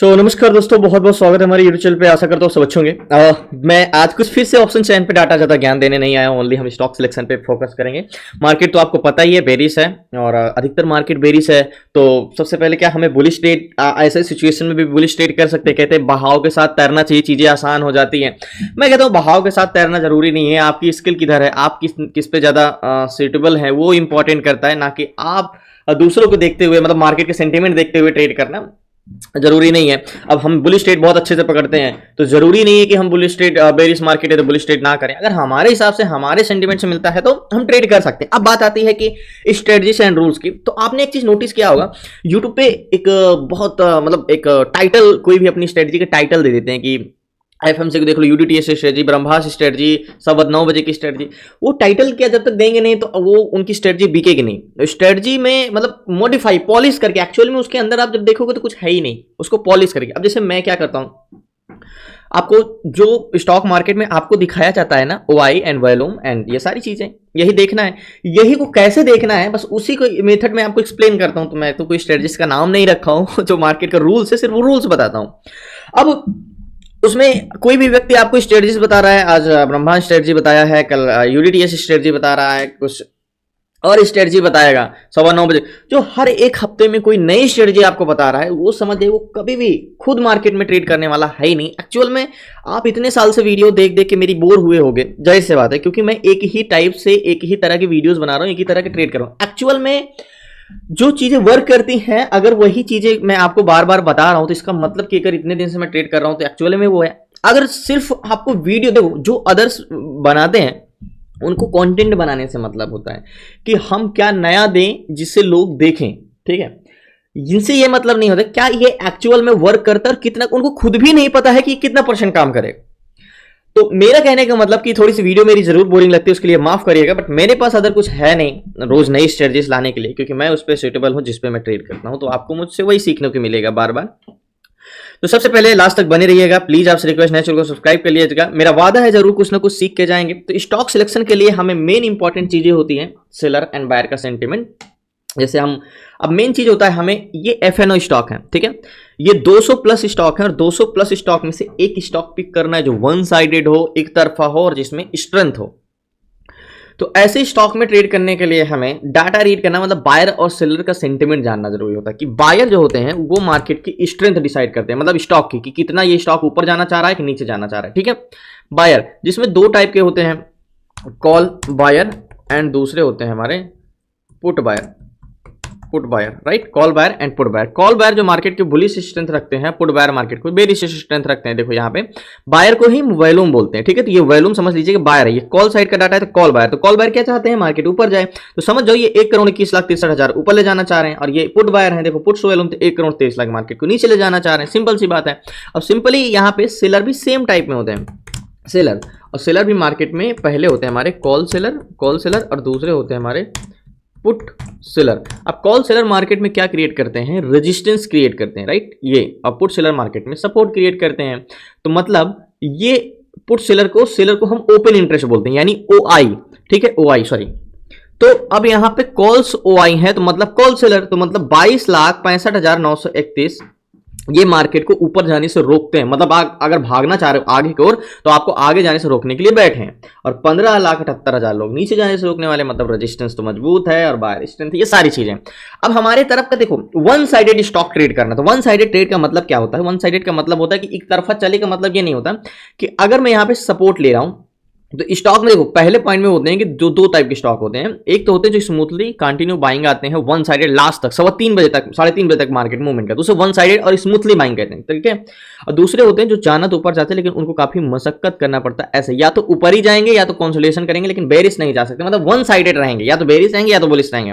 नमस्कार दोस्तों, बहुत बहुत स्वागत है हमारे यूट्यूब चैनल पे। आशा करता हूँ सब अच्छे होंगे। मैं आज कुछ फिर से ऑप्शन चैन पे डाटा ज़्यादा ज्ञान देने नहीं आया हूँ। ओनली हम स्टॉक सिलेक्शन पे फोकस करेंगे। मार्केट तो आपको पता ही है, बेरिश है और अधिकतर मार्केट बेरिश है। तो सबसे पहले क्या हमें बुलिश ट्रेड ऐसे सिचुएशन में भी बुलिश ट्रेड कर सकते हैं। कहते हैं बहाव के साथ तैरना चाहिए, चीज़ें आसान हो जाती हैं। मैं कहता हूँ बहाव के साथ तैरना जरूरी नहीं है। आपकी स्किल किधर है, आप किस पे ज़्यादा सूटेबल है, वो इंपॉर्टेंट करता है, ना कि आप दूसरों को देखते हुए, मतलब मार्केट के सेंटीमेंट देखते हुए ट्रेड करना जरूरी नहीं है। अब हम बुलिश ट्रेड बहुत अच्छे से पकड़ते हैं, तो जरूरी नहीं है कि हम बुलिश ट्रेड, बेरिश मार्केट है तो बुलिश ट्रेड ना करें। अगर हमारे हिसाब से, हमारे सेंटीमेंट से मिलता है तो हम ट्रेड कर सकते हैं। अब बात आती है कि स्ट्रेटजीज एंड रूल्स की। तो आपने एक चीज नोटिस किया होगा, यूट्यूब पे एक बहुत मतलब एक टाइटल, कोई भी अपनी स्ट्रेटजी का टाइटल दे देते हैं कि एफएमसी को देख लो, यूडीटीएस स्ट्रेटजी, ब्रह्मास स्ट्रेटजी, 9:15 की स्ट्रेटजी। वो टाइटल क्या जब तक देंगे नहीं तो वो उनकी स्ट्रेटजी बिकेगी नहीं। स्ट्रेटजी में मतलब मॉडिफाई, पॉलिश करके, एक्चुअल में उसके अंदर आप जब देखोगे तो कुछ है ही नहीं, उसको पॉलिश करके। अब जैसे मैं क्या करता हूं, आपको जो स्टॉक मार्केट में आपको दिखाया जाता है ना, ओआई एंड वॉल्यूम एंड ये सारी चीजें, यही देखना है। यही को कैसे देखना है, बस उसी को मेथड में आपको एक्सप्लेन करता हूं। तो मैं तो कोई स्ट्रेटजिस्ट का नाम नहीं रखा हूं, जो मार्केट का रूल्स है सिर्फ वो रूल्स बताता हूं। अब उसमें कोई भी व्यक्ति आपको स्ट्रेटजीज बता रहा है, आज ब्रह्मांड स्ट्रेटजी बताया है, कल यूडीटीएस स्ट्रेटजी बता रहा है, कुछ और स्ट्रेटजी बताएगा 9:15, जो हर एक हफ्ते में कोई नई स्ट्रेटजी आपको बता रहा है, वो समझ जाइए वो कभी भी खुद मार्केट में ट्रेड करने वाला है ही नहीं। एक्चुअल में आप इतने साल से वीडियो देख देख के मेरी बोर हुए होगे, जाहिर सी बात है, क्योंकि मैं एक ही टाइप से, एक ही तरह की वीडियोस बना रहा हूँ, एक ही तरह के ट्रेड कर रहा हूँ। एक्चुअल में जो चीजें वर्क करती हैं, अगर वही चीजें मैं आपको बार बार बता रहा हूं तो इसका मतलब कि अगर इतने दिन से मैं ट्रेड कर रहा हूं तो एक्चुअली में वो है। अगर सिर्फ आपको वीडियो देखो, जो अदर्स बनाते हैं उनको कंटेंट बनाने से मतलब होता है कि हम क्या नया दें जिससे लोग देखें, ठीक है। इनसे ये मतलब नहीं होता क्या ये एक्चुअल में वर्क करता है और कितना, उनको खुद भी नहीं पता है कि कितना % काम करेगा। तो मेरा कहने का मतलब कि थोड़ी सी वीडियो मेरी जरूर बोरिंग लगती है, उसके लिए माफ करिएगा, बट मेरे पास अदर कुछ है नहीं रोज नई स्ट्रेटजीज लाने के लिए, क्योंकि मैं उस पर सुटेबल हूं जिस पे मैं ट्रेड करता हूं। तो आपको मुझसे वही सीखने को मिलेगा बार बार। तो सबसे पहले लास्ट तक बने रहिएगा, प्लीज आपसे रिक्वेस्ट है, चैनल को सब्सक्राइब कर लीजिएगा। मेरा वादा है जरूर कुछ ना कुछ सीख के जाएंगे। तो स्टॉक सिलेक्शन के लिए हमें मेन इंपॉर्टेंट चीजें होती हैं, सेलर एंड बायर का सेंटीमेंट। जैसे हम, अब मेन चीज होता है हमें, ये एफएनओ स्टॉक है, ठीक है, ये 200 प्लस स्टॉक है और 200 प्लस स्टॉक में से एक स्टॉक पिक करना है जो वन साइडेड हो, एक तरफा हो और जिसमें स्ट्रेंथ हो। तो ऐसे स्टॉक में ट्रेड करने के लिए हमें डाटा रीड करना, मतलब बायर और सेलर का सेंटीमेंट जानना जरूरी होता है। कि बायर जो होते हैं वो मार्केट की स्ट्रेंथ डिसाइड करते हैं, मतलब स्टॉक की, कि कितना ये स्टॉक ऊपर जाना चाह रहा है कि नीचे जाना चाह रहा है, ठीक है। बायर जिसमें दो टाइप के होते हैं, कॉल बायर एंड दूसरे होते हैं हमारे put buyer. Put buyer, right, call buyer and put buyer. Call buyer जो मार्केट के बुलिश स्ट्रेंथ रखते हैं, पुट बायर मार्केट को बेरिश स्ट्रेंथ रखते हैं। देखो यहाँ पे बायर को ही वॉल्यूम बोलते हैं, ठीक है। तो ये वॉल्यूम समझ लीजिए कि बायर है, ये कॉल साइड का डाटा है। तो कॉल बायर, तो कॉल बायर क्या चाहते हैं, मार्केट ऊपर जाए। तो समझ जाओ ये 1,21,63,000 ऊपर ले जाना चाह रहे हैं। और ये पुट बायर है, देखो पुट्स वॉल्यूम 1,23,00,000 मार्केट को नीचे ले जाना चाह रहे हैं। सिंपल सी बात है। अब सिंपली यहाँ पे सेलर भी सेम टाइप में होते हैं। सेलर और सेलर भी मार्केट में पहले होते हैं हमारे कॉल सेलर और दूसरे होते हैं हमारे पुट सेलर। अब कॉल सेलर मार्केट में क्या क्रिएट करते हैं, रेजिस्टेंस क्रिएट करते हैं, राइट। ये अब पुट सेलर मार्केट में सपोर्ट क्रिएट करते हैं। तो मतलब ये पुट सेलर को हम ओपन इंटरेस्ट बोलते हैं, यानी ओआई, ठीक है, ओआई सॉरी। तो अब यहां पे कॉल्स ओआई है, तो मतलब कॉल सेलर, तो मतलब 22,65,931 ये मार्केट को ऊपर जाने से रोकते हैं। मतलब अगर भागना चाह रहे हो आगे की ओर तो आपको आगे जाने से रोकने के लिए बैठे हैं। और 15,78,000 लोग नीचे जाने से रोकने वाले, मतलब रेजिस्टेंस तो मजबूत है और बायर स्ट्रेंथ, ये सारी चीजें। अब हमारे तरफ का देखो, वन साइडेड स्टॉक ट्रेड करना। तो वन साइडेड ट्रेड का मतलब क्या होता है, वन साइडेड का मतलब होता है कि एक तरफा चले का मतलब ये नहीं होता कि अगर मैं यहां पर सपोर्ट ले रहा हूं तो स्टॉक में देखो पहले पॉइंट में होते हैं कि जो दो टाइप के स्टॉक होते हैं। एक तो होते हैं जो स्मूथली कंटिन्यू बाइंग आते हैं, वन साइडेड लास्ट तक 3:15 बजे तक, 3:30 बजे तक मार्केट मूवमेंट का, तो उसे वन साइडेड और स्मूथली बाइंग कहते हैं, ठीक है। और दूसरे होते हैं जो जाना तो ऊपर जाते हैं लेकिन उनको काफी मशक्कत करना पड़ता है। ऐसे या तो ऊपर ही जाएंगे या तो कंसोलिडेशन करेंगे, लेकिन बेरिश नहीं जा सकते, मतलब वन साइडेड रहेंगे, या तो बेरिश रहेंगे या तो बुलिश रहेंगे।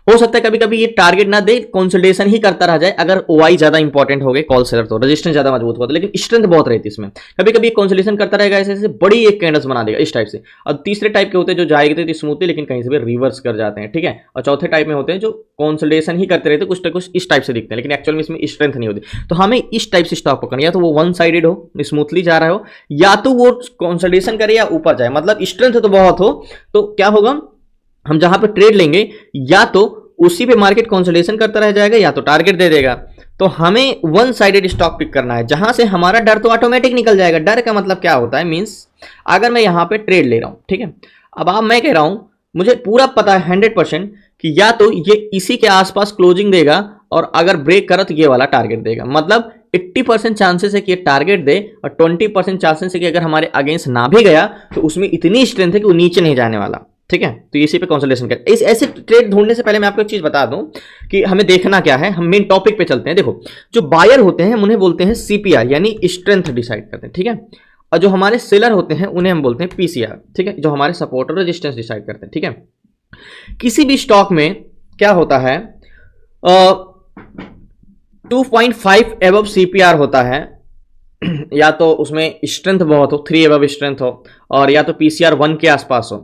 हो सकता है कभी कभी ये टारगेट ना दे, कंसोलिडेशन ही करता रह जाए। अगर ओआई ज्यादा इंपॉर्टेंट हो गए कॉल सेलर, तो रेजिस्टेंस ज्यादा मजबूत होता है लेकिन स्ट्रेंथ बहुत रहती है इसमें। कभी कभी कंसोलिडेशन करता रहेगा, ऐसे बड़ी एक कैंडल्स बना देगा इस टाइप से। और तीसरे टाइप के होते हैं जो जाएंगे तो स्मूथली लेकिन कहीं से भी रिवर्स कर जाते हैं, ठीक है। और चौथे टाइप में होते हैं जो कंसोलिडेशन ही करते रहते, कुछ ना कुछ इस टाइप से दिखते हैं लेकिन एक्चुअल में इसमें स्ट्रेंथ नहीं होती। तो हमें इस टाइप से स्टॉक पकड़ना, या तो वो वन साइडेड हो, स्मूथली जा रहा हो, या तो वो कंसोलिडेशन करे या ऊपर जाए, मतलब स्ट्रेंथ तो बहुत हो। तो क्या होगा, हम जहां पे ट्रेड लेंगे या तो उसी पे मार्केट कंसोलिडेशन करता रह जाएगा या तो टारगेट दे देगा। तो हमें वन साइडेड स्टॉक पिक करना है, जहां से हमारा डर तो ऑटोमेटिक निकल जाएगा। डर का मतलब क्या होता है, मींस अगर मैं यहां पे ट्रेड ले रहा हूं, ठीक है, अब आप मैं कह रहा हूं मुझे पूरा पता है 100% कि या तो ये इसी के आसपास क्लोजिंग देगा और अगर ब्रेक करा तो ये वाला टारगेट देगा। मतलब 80% चांसेस है कि ये टारगेट दे और 20% चांसेस है कि अगर हमारे अगेंस्ट ना भी गया तो उसमें इतनी स्ट्रेंथ है कि वो नीचे नहीं जाने वाला। ठीक है, तो इसी पे कंसोलिडेशन कर। इस ऐसे ट्रेड ढूंढने से पहले मैं आपको एक चीज बता दूं कि हमें देखना क्या है। हम मेन टॉपिक पे चलते हैं। देखो, जो बायर होते हैं उन्हें बोलते हैं सीपीआर, यानी स्ट्रेंथ डिसाइड करते हैं, ठीक है। और जो हमारे सेलर होते हैं उन्हें हम बोलते हैं पीसीआर, ठीक है, जो हमारे सपोर्ट और रेजिस्टेंस डिसाइड करते हैं, ठीक है। किसी भी स्टॉक में क्या होता है, 2.5 एबव सीपीआर होता है, या तो उसमें स्ट्रेंथ बहुत हो, 3 एबव स्ट्रेंथ हो, और या तो पीसीआर 1 के आसपास हो,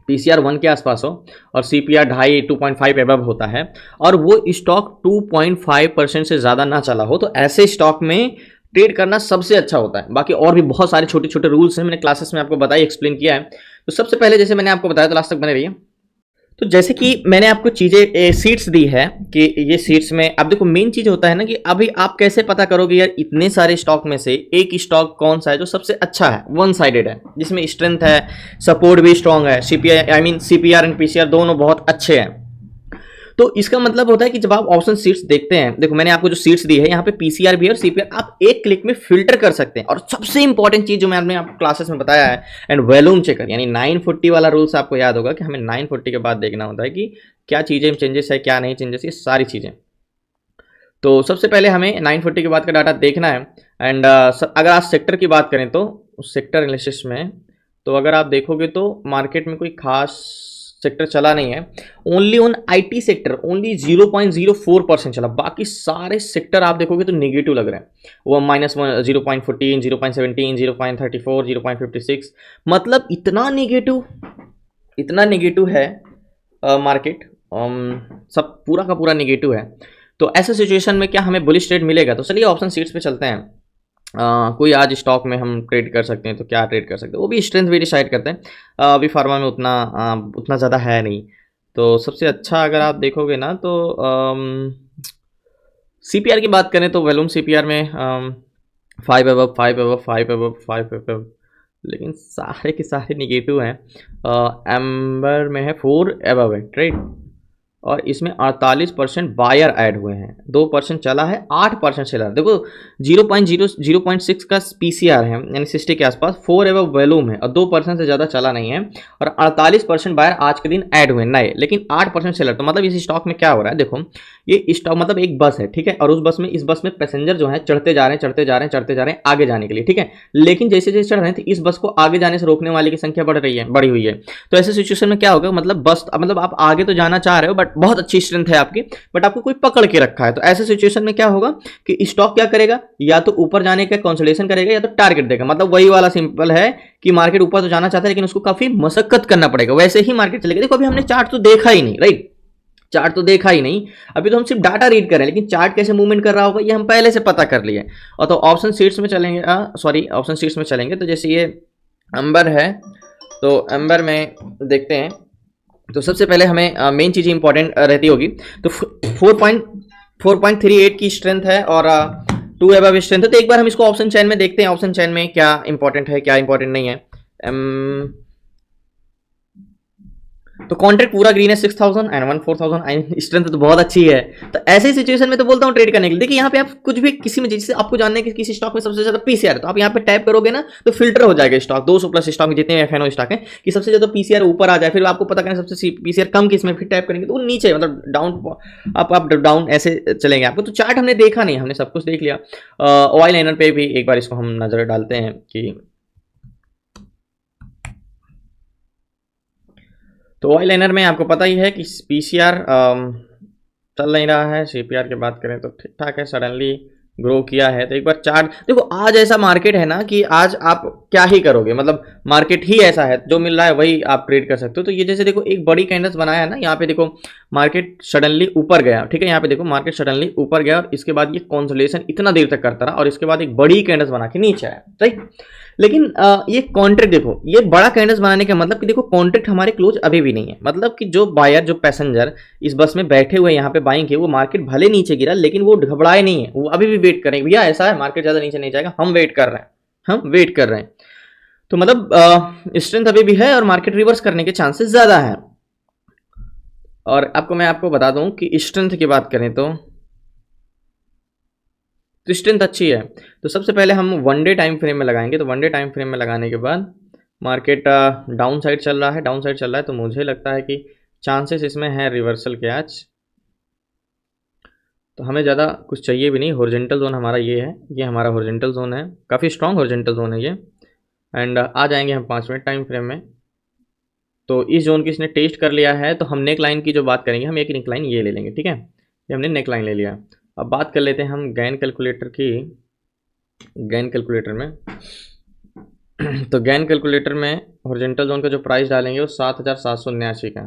पीसीआर 1 के आसपास हो, और सीपीआर 2.5 एबव होता है, और वो स्टॉक 2.5% से ज़्यादा ना चला हो, तो ऐसे स्टॉक में ट्रेड करना सबसे अच्छा होता है। बाकी और भी बहुत सारे छोटे छोटे रूल्स हैं, मैंने क्लासेस में आपको बताया, एक्सप्लेन किया है। तो सबसे पहले जैसे मैंने आपको बताया, तो लास्ट तक बने रहिए। तो जैसे कि मैंने आपको चीजें सीट्स दी है कि ये सीट्स में अब देखो मेन चीज होता है ना कि अभी आप कैसे पता करोगे यार इतने सारे स्टॉक में से एक स्टॉक कौन सा है जो सबसे अच्छा है, वन साइडेड है, जिसमें स्ट्रेंथ है, सपोर्ट भी स्ट्रांग है, सीपीआर एंड पीसीआर दोनों बहुत अच्छे हैं। तो इसका मतलब होता है कि जब आप ऑप्शन सीट्स देखते हैं, देखो मैंने आपको जो सीट्स दी है यहाँ पे पीसीआर भी है और सीपीआर, आप एक क्लिक में फिल्टर कर सकते हैं। और सबसे इंपॉर्टेंट चीज जो मैंने आपको क्लासेस में बताया है, एंड वॉल्यूम चेकर, यानी 940 वाला रूल्स आपको याद होगा कि हमें 940 के बाद देखना होता है कि क्या चीजें चेंजेस है, क्या नहीं चेंजेस, ये सारी चीजें। तो सबसे पहले हमें 940 के बाद का डाटा देखना है। एंड अगर आप सेक्टर की बात करें तो सेक्टर एनालिसिस में, तो अगर आप देखोगे तो मार्केट में कोई खास सेक्टर चला नहीं है। Only on IT sector only 0.04% चला, बाकी सारे सेक्टर आप देखोगे तो नेगेटिव लग रहे हैं। वो -1, 0.14, 0.17, 0.34, 0.56, मतलब इतना नेगेटिव है मार्केट, सब पूरा का पूरा नेगेटिव है। तो ऐसे सिचुएशन में क्या हमें बुलिश ट्रेड मिलेगा? तो चलिए ऑप्शन सीट्स पे चलते हैं। कोई आज स्टॉक में हम ट्रेड कर सकते हैं, तो क्या ट्रेड कर सकते हैं, वो भी स्ट्रेंथ भी डिसाइड करते हैं। अभी फार्मा में उतना ज़्यादा है नहीं। तो सबसे अच्छा अगर आप देखोगे ना तो सीपीआर की बात करें तो वॉल्यूम सीपीआर में 5 अबव, 5 अबव, 5 अबव, 5 अबव, लेकिन सारे के सारे निगेटिव हैं। एम्बर में है 4 अबव है ट्रेड, और इसमें 48% बायर ऐड हुए हैं, 2% चला है, 8% सेलर। देखो 0.6 का पीसीआर है, यानी 60 के आसपास, 4 एवं वॉल्यूम है और 2% से ज़्यादा चला नहीं है, और 48% बायर आज के दिन ऐड हुए नए, लेकिन 8% सेलर। तो मतलब इस स्टॉक में क्या हो रहा है, देखो ये स्टॉक मतलब एक बस है, ठीक है, और इस बस में पैसेंजर जो है चढ़ते जा रहे हैं आगे जाने के लिए, ठीक है, लेकिन जैसे जैसे चढ़ रहे हैं तो इस बस को आगे जाने से रोकने वाले की संख्या बढ़ी हुई है। तो ऐसे सिचुएशन में क्या होगा, मतलब बस मतलब आप आगे तो जाना चाह रहे हो बट बहुत अच्छी स्ट्रेंथ है आपकी, बट आपको कोई पकड़ के रखा है। तो ऐसे सिचुएशन में क्या होगा कि स्टॉक क्या करेगा, या तो ऊपर जाने का कंसोलिडेशन करेगा या तो टारगेट देगा। मतलब वही वाला सिंपल है कि मार्केट ऊपर तो जाना चाहता है लेकिन उसको काफी मशक्कत करना पड़ेगा, वैसे ही मार्केट चलेगा। देखो अभी हमने चार्ट तो देखा ही नहीं, राइट, चार्ट तो देखा ही नहीं, अभी तो हम सिर्फ डाटा रीड कर रहे हैं, लेकिन चार्ट कैसे मूवमेंट कर रहा होगा ये हम पहले से पता कर लिए। और तो ऑप्शन सीट्स में चलेंगे, ऑप्शन सीट्स में चलेंगे, तो जैसे ये एम्बर है, तो एम्बर में देखते हैं। तो सबसे पहले हमें मेन चीज़ इंपॉर्टेंट रहती होगी, तो 4.38 की स्ट्रेंथ है और 2 एबव स्ट्रेंथ है। तो एक बार हम इसको ऑप्शन चेन में देखते हैं, ऑप्शन चेन में क्या इंपॉर्टेंट है क्या इंपॉर्टेंट नहीं है। तो कॉन्ट्रैक्ट पूरा ग्रीन है 6000 एंड 14,000, स्ट्रेंथ तो बहुत अच्छी है। तो ऐसे सिचुएशन में तो बोलता हूँ ट्रेड करने के लिए। देखिए यहाँ पे आप कुछ भी किसी में, जैसे आपको जानना है कि किसी स्टॉक में सबसे ज्यादा पीसीआर है, तो आप यहाँ पे टैप करोगे ना तो फिल्टर हो जाएगा स्टॉक, 200 प्लस स्टॉक में जितने एफएनओ स्टॉक है कि सबसे ज्यादा पीसीआर ऊपर आ जाए, फिर आपको पता करना सबसे पीसीआर कम किसमें, फिर टैप करेंगे तो वो नीचे, मतलब डाउन आप डाउन ऐसे चलेंगे आपको। तो चार्ट हमने देखा नहीं, हमने सब कुछ देख लिया। ऑयल लाइनर पे भी एक बार इसको हम नजर डालते हैं कि, तो ऑयल लाइनर में आपको पता ही है कि पीसीआर चल नहीं रहा है, सीपीआर की बात करें तो ठीक ठाक है, सडनली ग्रो किया है। तो एक बार चार्ट देखो, आज ऐसा मार्केट है ना कि आज आप क्या ही करोगे, मतलब मार्केट ही ऐसा है, जो मिल रहा है वही आप ट्रेड कर सकते हो। तो ये जैसे देखो एक बड़ी कैंडल्स बनाया है ना, यहाँ पे देखो मार्केट सडनली ऊपर गया, ठीक है, यहाँ पे देखो मार्केट सडनली ऊपर गया और इसके बाद ये कंसोलिडेशन इतना देर तक करता रहा और इसके बाद एक बड़ी कैंडल्स बना के नीचे आया, सही। लेकिन ये कॉन्ट्रैक्ट देखो, ये बड़ा कैंडल्स बनाने का मतलब कि देखो कॉन्ट्रैक्ट हमारे क्लोज अभी भी नहीं है, मतलब कि जो बायर, जो पैसेंजर इस बस में बैठे हुए यहाँ पे बाइंग के, वो मार्केट भले नीचे गिरा लेकिन वो घबराए नहीं है, वो अभी भी वेट करेंगे, भैया ऐसा है मार्केट ज्यादा नीचे नहीं जाएगा, हम वेट कर रहे हैं, हम वेट कर रहे हैं। तो मतलब स्ट्रेंथ अभी भी है और मार्केट रिवर्स करने के चांसेस ज्यादा है। और मैं आपको बता दूं कि स्ट्रेंथ की बात करें तो स्ट्रेंथ अच्छी है। तो सबसे पहले हम वन डे टाइम फ्रेम में लगाएंगे। तो वन डे टाइम फ्रेम में लगाने के बाद मार्केट डाउन साइड चल रहा है, डाउन साइड चल रहा है, तो मुझे लगता है कि चांसेस इसमें है रिवर्सल के आज। तो हमें ज़्यादा कुछ चाहिए भी नहीं, हॉरिजॉन्टल जोन हमारा ये है, ये हमारा हॉरिजॉन्टल जोन है, काफ़ी स्ट्रॉन्ग हॉरिजॉन्टल जोन है ये। एंड आ जाएंगे हम 5 मिनट टाइम फ्रेम में। तो इस जोन की इसने टेस्ट कर लिया है, तो हम नेक लाइन की जो बात करेंगे, हम एक नेक लाइन ये ले लेंगे, ठीक है, ये हमने नेक लाइन ले लिया। अब बात कर लेते हैं हम गैन कैलकुलेटर की। गैन कैलकुलेटर में तो गैन कैलकुलेटर में हॉरिजॉन्टल जोन का जो प्राइस डालेंगे वो 7779 का,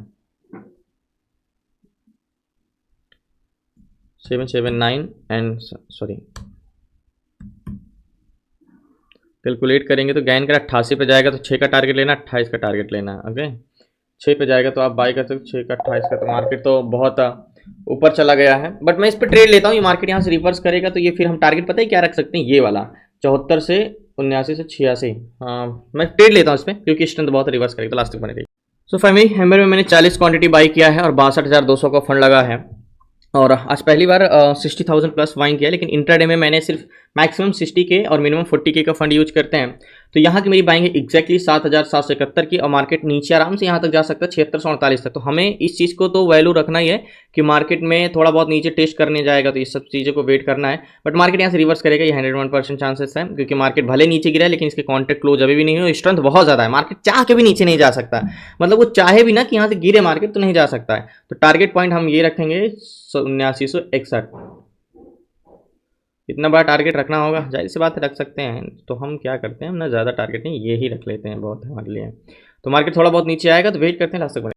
779 एंड सॉरी कैलकुलेट करेंगे तो गैन का 88 पे जाएगा, तो 6 का टारगेट लेना, 28 का टारगेट लेना, ओके। 6 पे जाएगा तो आप बाई कर सकते हो, 6 का 28 का, तो मार्केट तो बहुत ऊपर चला गया है, बट मैं इस पर ट्रेड लेता हूँ। ये मार्केट यहाँ से रिवर्स करेगा तो ये फिर हम टारगेट पता है क्या रख सकते हैं, ये वाला 74 से 79 से 86। हाँ, मैं ट्रेड लेता हूँ इसमें क्योंकि स्ट्रेंथ बहुत रिवर्स करेगा तो लास्ट तक बने रहेगी। सो फैमिली हैमर में मैंने 40 क्वांटिटी बाई किया है और 62,200 का फंड लगा है और आज पहली बार 60,000 प्लस बाइंग किया, लेकिन इंट्राडे में मैंने सिर्फ मैक्सिमम 60 के और मिनिमम 40 के का फंड यूज करते हैं। तो यहाँ की मेरी बाइंग है एग्जैक्टली 7,771 की और मार्केट नीचे आराम से यहाँ तक जा सकता है 7648 तक। तो हमें इस चीज़ को तो वैल्यू रखना ही है कि मार्केट में थोड़ा बहुत नीचे टेस्ट करने जाएगा, तो इस सब चीज़ों को वेट करना है। बट मार्केट यहाँ से रिवर्स करेगा, ये 101% चांसेस है, क्योंकि मार्केट भले नीचे गिरा है लेकिन इसके कॉन्ट्रैक्ट क्लोज अभी भी नहीं हो, स्ट्रेंथ बहुत ज़्यादा है, मार्केट चाह के भी नीचे नहीं जा सकता, मतलब वो चाहे भी ना कि यहाँ से गिरे मार्केट तो नहीं जा सकता है। तो टारगेट पॉइंट हम ये रखेंगे 7961, इतना बड़ा टारगेट रखना होगा, जाहिर सी बात है रख सकते हैं। तो हम क्या करते हैं, हम ना ज़्यादा टारगेट नहीं, ये ही रख लेते हैं, बहुत है हमारे लिए। तो मार्केट थोड़ा बहुत नीचे आएगा तो वेट करते हैं लास्ट तक बने।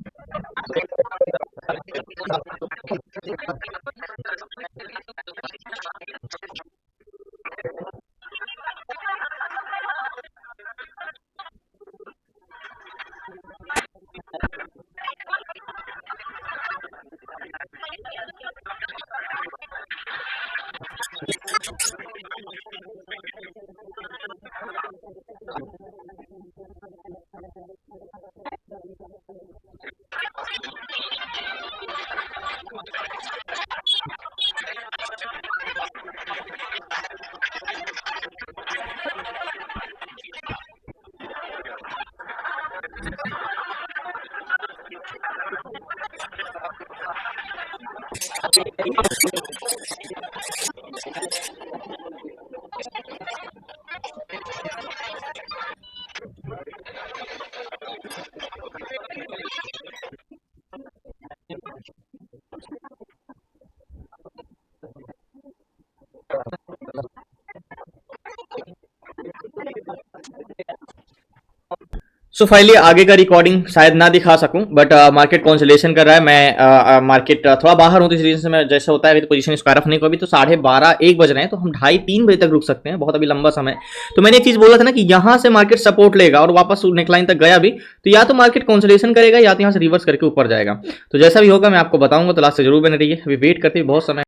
सो फाइनली आगे का रिकॉर्डिंग शायद ना दिखा सकूं, बट मार्केट कॉन्सोलेशन कर रहा है। मैं मार्केट थोड़ा बाहर हूं तो इस रीजन से मैं, जैसा होता है अभी तो पोजीशन स्क्वायर ऑफ नहीं को, अभी तो 12:30-1 बज रहे हैं, तो हम 2:30-3 बजे तक रुक सकते हैं, बहुत अभी लंबा समय। तो मैंने एक चीज बोला था ना कि यहाँ से मार्केट सपोर्ट लेगा और वापस नेकलाइन तक गया भी, तो या तो मार्केट कॉन्सोलेशन करेगा या तो यहाँ से रिवर्स करके ऊपर जाएगा। तो जैसा भी होगा मैं आपको बताऊंगा, तो लास्ट से जरूर बने रहिए। अभी वेट करते हुए बहुत समय।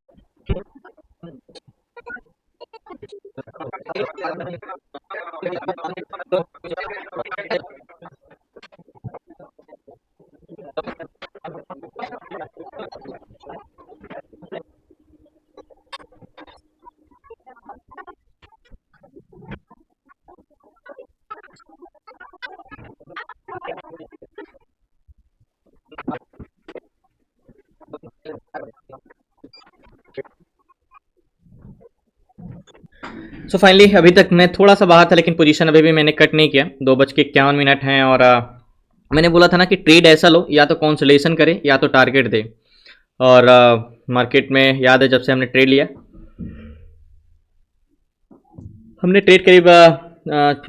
सो फाइनली अभी तक मैं थोड़ा सा बाहर था, लेकिन पोजीशन अभी भी मैंने कट नहीं किया। 2:51 हैं और मैंने बोला था ना कि ट्रेड ऐसा लो, या तो कॉन्सोलेशन करे या तो टारगेट दे। और मार्केट में याद है जब से हमने ट्रेड लिया हमने ट्रेड करीब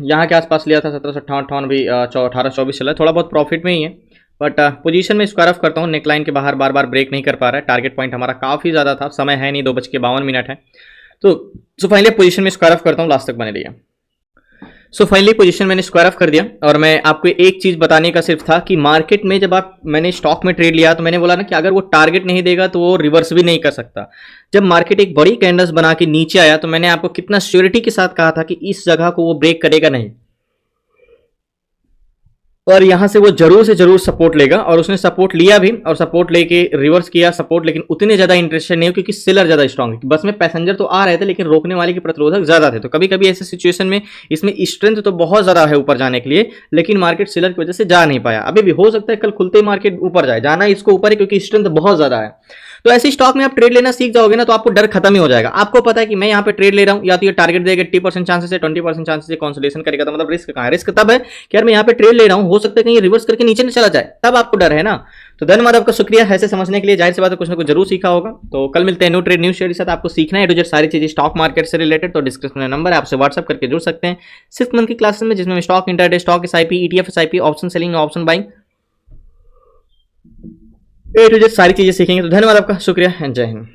यहाँ के आसपास लिया था 1758 भी 1824 चला है, थोड़ा बहुत प्रॉफिट में ही है। बट पोजीशन में स्क्वायर ऑफ करता हूँ, नेकलाइन के बाहर बार बार ब्रेक नहीं कर पा रहा है। टारगेट पॉइंट हमारा काफ़ी ज़्यादा था, समय है नहीं, 2:52 है। तो फाइनली पोजीशन में स्क्वायर ऑफ करता हूँ, लास्ट तक बने रहिए। सो फाइनली पोजीशन मैंने स्क्वायर ऑफ कर दिया और मैं आपको एक चीज बताने का सिर्फ था कि मार्केट में जब मैंने स्टॉक में ट्रेड लिया तो मैंने बोला ना कि अगर वो टारगेट नहीं देगा तो वो रिवर्स भी नहीं कर सकता। जब मार्केट एक बड़ी कैंडल्स बना के नीचे आया तो मैंने आपको कितना श्योरिटी के साथ कहा था कि इस जगह को वो ब्रेक करेगा नहीं, और यहां से वो जरूर से जरूर सपोर्ट लेगा, और उसने सपोर्ट लिया भी और सपोर्ट लेके रिवर्स किया सपोर्ट, लेकिन उतने ज्यादा इंटरेस्टेड नहीं हो क्योंकि सेलर ज्यादा स्ट्रांग है। बस में पैसेंजर तो आ रहे थे लेकिन रोकने वाले के प्रतिरोधक ज्यादा थे। तो कभी कभी ऐसे सिचुएशन में इसमें स्ट्रेंथ तो बहुत ज्यादा है ऊपर जाने के लिए, लेकिन मार्केट सेलर की वजह से जा नहीं पाया। अभी भी हो सकता है कल खुलते ही मार्केट ऊपर जाए, जाना इसको ऊपर है क्योंकि स्ट्रेंथ बहुत ज्यादा है। तो ऐसी स्टॉक में आप ट्रेड लेना सीख जाओगे ना तो आपको डर खत्म ही हो जाएगा। आपको पता है कि मैं यहाँ पे ट्रेड ले रहा हूँ, या तो ये टारगेट देगा 80% चांसेस है, 20% चांसेस है कंसोलिडेशन करेगा, तो मतलब रिस्क कहाँ है? रिस्क तब है कि यार मैं यहाँ पे ट्रेड ले रहा हूँ, हो सकता है कहीं रिवर्स करके नीचे न चला जाए, तब आपको डर है ना। तो धन्यवाद आपका, शुक्रिया ऐसे समझने के लिए। जाहिर सी बात है कुछ ना कुछ जरूर सीखा होगा। तो कल मिलते हैं न्यू ट्रेड न्यू शेयर के साथ। आपको सीखना है सारी चीजें स्टॉक मार्केट से रिलेटेड, तो डिस्क्रिप्शन में नंबर है, आपसे व्हाट्सअप करके जुड़ सकते हैं 6 मंथ की क्लासेस में, जिसमें stock intraday, stock SIP, ETF SIP, option selling, option buying, सारी चीजें सीखेंगे। तो धन्यवाद आपका, शुक्रिया एंड जय हिंद।